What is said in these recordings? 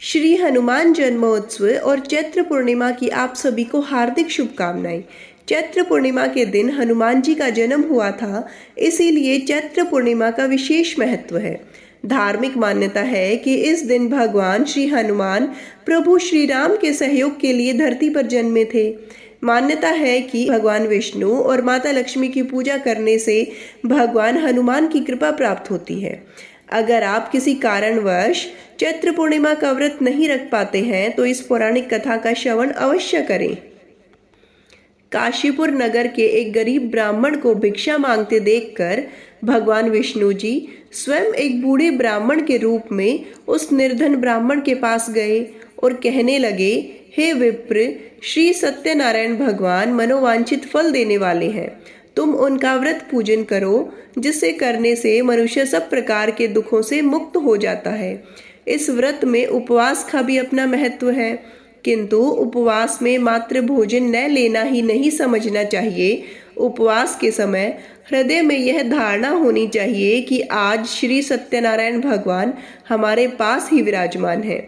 श्री हनुमान जन्मोत्सव और चैत्र पूर्णिमा की आप सभी को हार्दिक शुभकामनाएं। चैत्र पूर्णिमा के दिन हनुमान जी का जन्म हुआ था, इसीलिए चैत्र पूर्णिमा का विशेष महत्व है। धार्मिक मान्यता है कि इस दिन भगवान श्री हनुमान प्रभु श्री राम के सहयोग के लिए धरती पर जन्मे थे। मान्यता है कि भगवान विष्णु और माता लक्ष्मी की पूजा करने से भगवान हनुमान की कृपा प्राप्त होती है। अगर आप किसी कारणवश चैत्र पूर्णिमा का व्रत नहीं रख पाते हैं तो इस पौराणिक कथा का श्रवण अवश्य करें। काशीपुर नगर के एक गरीब ब्राह्मण को भिक्षा मांगते देखकर भगवान विष्णु जी स्वयं एक बूढ़े ब्राह्मण के रूप में उस निर्धन ब्राह्मण के पास गए और कहने लगे, हे विप्र, श्री सत्यनारायण भगवान मनोवांछित फल देने वाले हैं। तुम उनका व्रत पूजन करो, जिसे करने से मनुष्य सब प्रकार के दुखों से मुक्त हो जाता है। इस व्रत में उपवास का भी अपना महत्व है, किंतु उपवास में मात्र भोजन न लेना ही नहीं समझना चाहिए। उपवास के समय हृदय में यह धारणा होनी चाहिए कि आज श्री सत्यनारायण भगवान हमारे पास ही विराजमान है।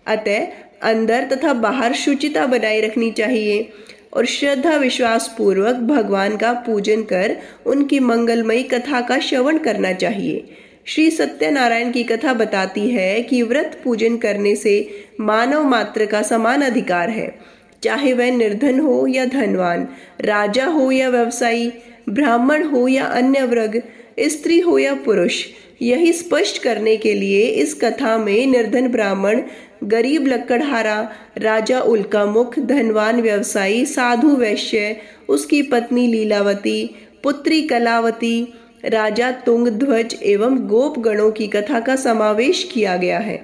अतः अंदर तथा बाहर शुचिता बनाए रखनी चाहिए और श्रद्धा विश्वास पूर्वक भगवान का पूजन कर उनकी मंगलमयी कथा का श्रवण करना चाहिए। श्री सत्यनारायण की कथा बताती है कि व्रत पूजन करने से मानव मात्र का समान अधिकार है, चाहे वह निर्धन हो या धनवान, राजा हो या व्यवसायी, ब्राह्मण हो या अन्य वर्ग, स्त्री हो या पुरुष। यही स्पष्ट करने के लिए इस कथा में निर्धन ब्राह्मण, गरीब लकड़हारा, राजा उल्कामुख, धनवान व्यवसायी, साधु वैश्य, उसकी पत्नी लीलावती, पुत्री कलावती, राजा तुंगध्वज एवं गोप गणों की कथा का समावेश किया गया है।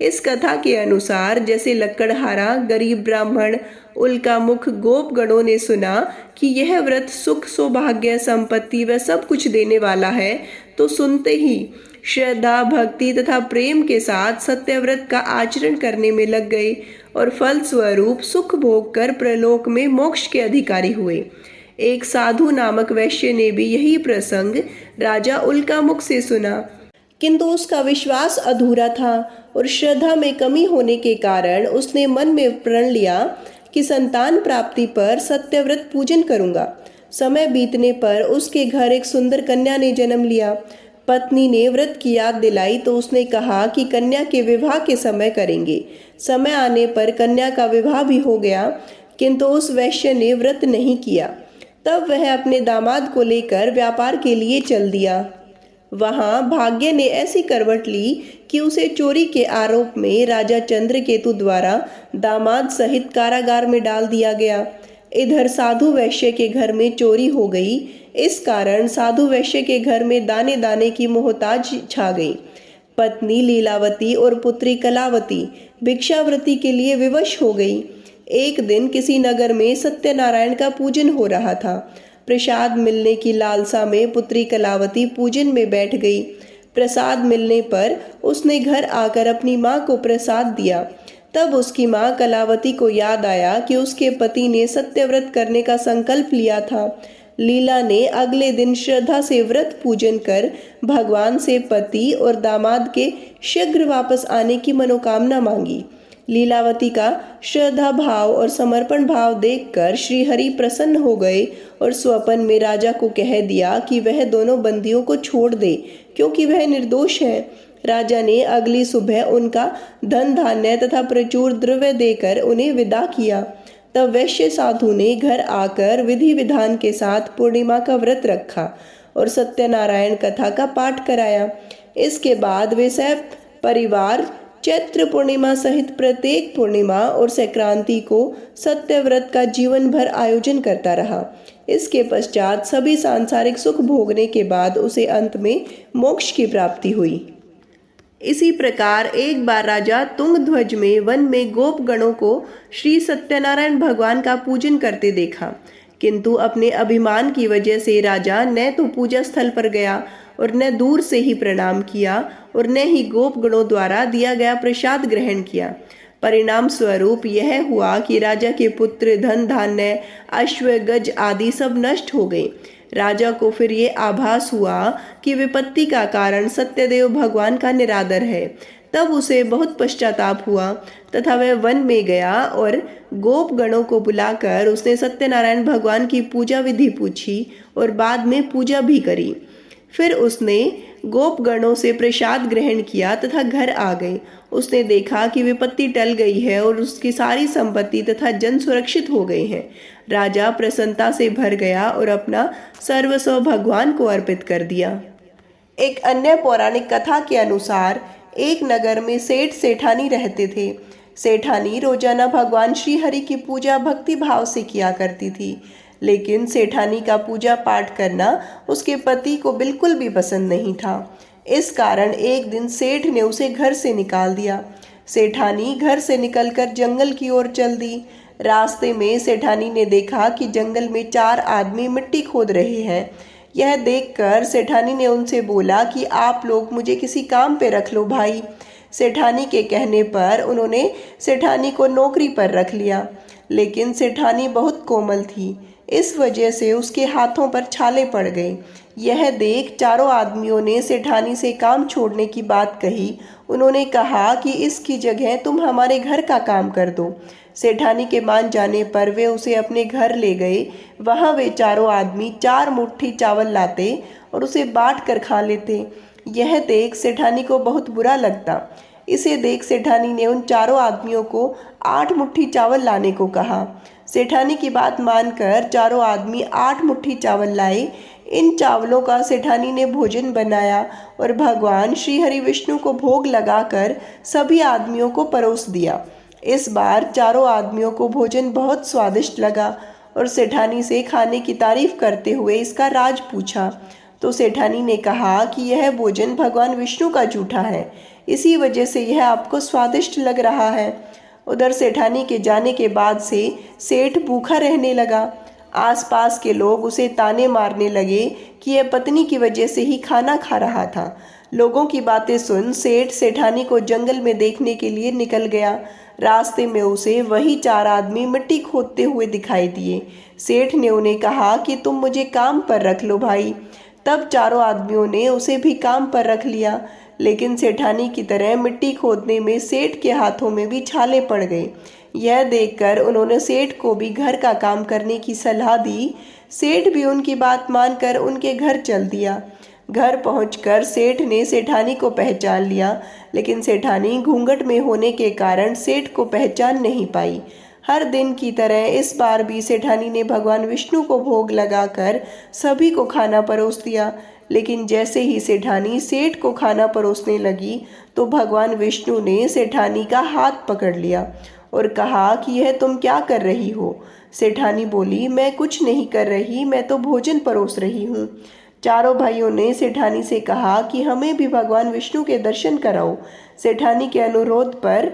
इस कथा के अनुसार जैसे लकड़हारा, गरीब ब्राह्मण, उल्कामुख, गोप गणों ने सुना कि यह व्रत सुख, सौभाग्य, संपत्ति व सब कुछ देने वाला है, तो सुनते ही श्रद्धा, भक्ति तथा प्रेम के साथ सत्यव्रत का आचरण करने में लग गए और फल स्वरूप सुख भोग कर प्रलोक में मोक्ष के अधिकारी हुए। एक साधु नामक वैश्य ने भी यही प्रसंग राजा उल्कामुख से सुना, किंतु उसका विश्वास अधूरा था और श्रद्धा में कमी होने के कारण उसने मन में प्रण लिया कि संतान प्राप्ति पर सत्यव्रत पूजन करूंगा। समय बीतने पर उसके घर एक सुंदर कन्या ने जन्म लिया। पत्नी ने व्रत की याद दिलाई तो उसने कहा कि कन्या के विवाह के समय करेंगे। समय आने पर कन्या का विवाह भी हो गया, किंतु उस वैश्य ने व्रत नहीं किया। तब वह अपने दामाद को लेकर व्यापार के लिए चल दिया। वहां भाग्य ने ऐसी करवट ली कि उसे चोरी के आरोप में राजा चंद्रकेतु द्वारा दामाद सहित कारागार में डाल दिया गया। इधर साधु वैश्य के घर में चोरी हो गई। इस कारण साधु वैश्य के घर में दाने दाने की मोहताज छा गई। पत्नी लीलावती और पुत्री कलावती भिक्षावृत्ति के लिए विवश हो गई। एक दिन किसी नगर में सत्यनारायण का पूजन हो रहा था। प्रसाद मिलने की लालसा में पुत्री कलावती पूजन में बैठ गई। प्रसाद मिलने पर उसने घर आकर अपनी माँ को प्रसाद दिया। तब उसकी माँ कलावती को याद आया कि उसके पति ने सत्यव्रत करने का संकल्प लिया था। लीला ने अगले दिन श्रद्धा से व्रत पूजन कर भगवान से पति और दामाद के शीघ्र वापस आने की मनोकामना मांगी। लीलावती का श्रद्धा भाव और समर्पण भाव देखकर श्री हरि प्रसन्न हो गए और स्वपन में राजा को कह दिया कि वह दोनों बंदियों को छोड़ दे, क्योंकि वह निर्दोष है। राजा ने अगली सुबह उनका धन धान्य तथा प्रचुर द्रव्य देकर उन्हें विदा किया। तब वैश्य साधु ने घर आकर विधि विधान के साथ पूर्णिमा का व्रत रखा और सत्यनारायण कथा का पाठ कराया। इसके बाद वे सब परिवार चैत्र पूर्णिमा सहित प्रत्येक पूर्णिमा और संक्रांति को सत्यव्रत का जीवन भर आयोजन करता रहा। इसके पश्चात सभी सांसारिक सुख भोगने के बाद उसे अंत में मोक्ष की प्राप्ति हुई। इसी प्रकार एक बार राजा तुंगध्वज में वन में गोप गणों को श्री सत्यनारायण भगवान का पूजन करते देखा, किंतु अपने अभिमान की वजह से राजा न तो पूजा स्थल पर गया और न दूर से ही प्रणाम किया और न ही गोप गणों द्वारा दिया गया प्रसाद ग्रहण किया। परिणाम स्वरूप यह हुआ कि राजा के पुत्र, धन धान्य, अश्व, गज आदि सब नष्ट हो गए। राजा को फिर ये आभास हुआ कि विपत्ति का कारण सत्यदेव भगवान का निरादर है। तब उसे बहुत पश्चाताप हुआ तथा वह वन में गया और गोप गणों को बुलाकर उसने सत्यनारायण भगवान की पूजा विधि पूछी और बाद में पूजा भी करी। फिर उसने गोप गणों से प्रसाद ग्रहण किया तथा घर आ गए। उसने देखा कि विपत्ति टल गई है और उसकी सारी संपत्ति तथा जन सुरक्षित हो गए हैं। राजा प्रसन्नता से भर गया और अपना सर्वस्व भगवान को अर्पित कर दिया। एक अन्य पौराणिक कथा के अनुसार एक नगर में सेठ सेठानी रहते थे। सेठानी रोजाना भगवान श्री हरि की पूजा भक्ति भाव से किया करती थी, लेकिन सेठानी का पूजा पाठ करना उसके पति को बिल्कुल भी पसंद नहीं था। इस कारण एक दिन सेठ ने उसे घर से निकाल दिया। सेठानी घर से निकलकर जंगल की ओर चल दी। रास्ते में सेठानी ने देखा कि जंगल में 4 आदमी मिट्टी खोद रहे हैं। यह देखकर सेठानी ने उनसे बोला कि आप लोग मुझे किसी काम पे रख लो भाई। सेठानी के कहने पर उन्होंने सेठानी को नौकरी पर रख लिया, लेकिन सेठानी बहुत कोमल थी, इस वजह से उसके हाथों पर छाले पड़ गए। यह देख चारों आदमियों ने सेठानी से काम छोड़ने की बात कही। उन्होंने कहा कि इसकी जगह तुम हमारे घर का काम कर दो। सेठानी के मान जाने पर वे उसे अपने घर ले गए। वहां वे चारों आदमी 4 मुट्ठी चावल लाते और उसे बांट कर खा लेते। यह देख सेठानी को बहुत बुरा लगता। इसे देख सेठानी ने उन चारों आदमियों को 8 मुट्ठी चावल लाने को कहा। सेठानी की बात मानकर चारों आदमी 8 मुट्ठी चावल लाए। इन चावलों का सेठानी ने भोजन बनाया और भगवान श्री हरि विष्णु को भोग लगाकर सभी आदमियों को परोस दिया। इस बार चारों आदमियों को भोजन बहुत स्वादिष्ट लगा और सेठानी से खाने की तारीफ करते हुए इसका राज पूछा, तो सेठानी ने कहा कि यह भोजन भगवान विष्णु का जूठा है, इसी वजह से यह आपको स्वादिष्ट लग रहा है। उधर सेठानी के जाने के बाद से सेठ भूखा रहने लगा। आसपास के लोग उसे ताने मारने लगे कि यह पत्नी की वजह से ही खाना खा रहा था। लोगों की बातें सुन सेठ सेठानी को जंगल में देखने के लिए निकल गया। रास्ते में उसे वही 4 आदमी मिट्टी खोदते हुए दिखाई दिए। सेठ ने उन्हें कहा कि तुम मुझे काम पर रख लो भाई। तब चारों आदमियों ने उसे भी काम पर रख लिया, लेकिन सेठानी की तरह मिट्टी खोदने में सेठ के हाथों में भी छाले पड़ गए। यह देखकर उन्होंने सेठ को भी घर का काम करने की सलाह दी। सेठ भी उनकी बात मानकर उनके घर चल दिया। घर पहुंचकर सेठ ने सेठानी को पहचान लिया, लेकिन सेठानी घूंघट में होने के कारण सेठ को पहचान नहीं पाई। हर दिन की तरह इस बार भी सेठानी ने भगवान विष्णु को भोग लगाकर सभी को खाना परोस दिया, लेकिन जैसे ही सेठानी सेठ को खाना परोसने लगी तो भगवान विष्णु ने सेठानी का हाथ पकड़ लिया और कहा कि यह तुम क्या कर रही हो। सेठानी बोली, मैं कुछ नहीं कर रही, मैं तो भोजन परोस रही हूँ। चारों भाइयों ने सेठानी से कहा कि हमें भी भगवान विष्णु के दर्शन कराओ। सेठानी के अनुरोध पर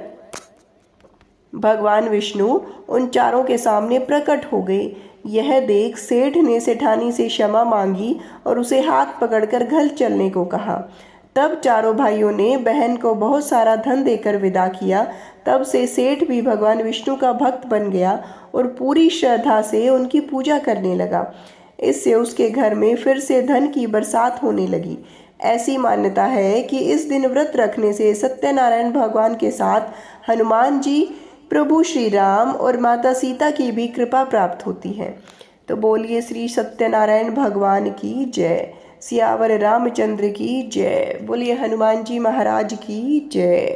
भगवान विष्णु उन चारों के सामने प्रकट हो गए। यह देख सेठ ने सेठानी से क्षमा मांगी और उसे हाथ पकड़कर घर चलने को कहा। तब चारों भाइयों ने बहन को बहुत सारा धन देकर विदा किया। तब से सेठ भी भगवान विष्णु का भक्त बन गया और पूरी श्रद्धा से उनकी पूजा करने लगा। इससे उसके घर में फिर से धन की बरसात होने लगी। ऐसी मान्यता है कि इस दिन व्रत रखने से सत्यनारायण भगवान के साथ हनुमान जी, प्रभु श्री राम और माता सीता की भी कृपा प्राप्त होती है। तो बोलिए श्री सत्यनारायण भगवान की जय, सियावर रामचंद्र की जय, बोलिए हनुमान जी महाराज की जय।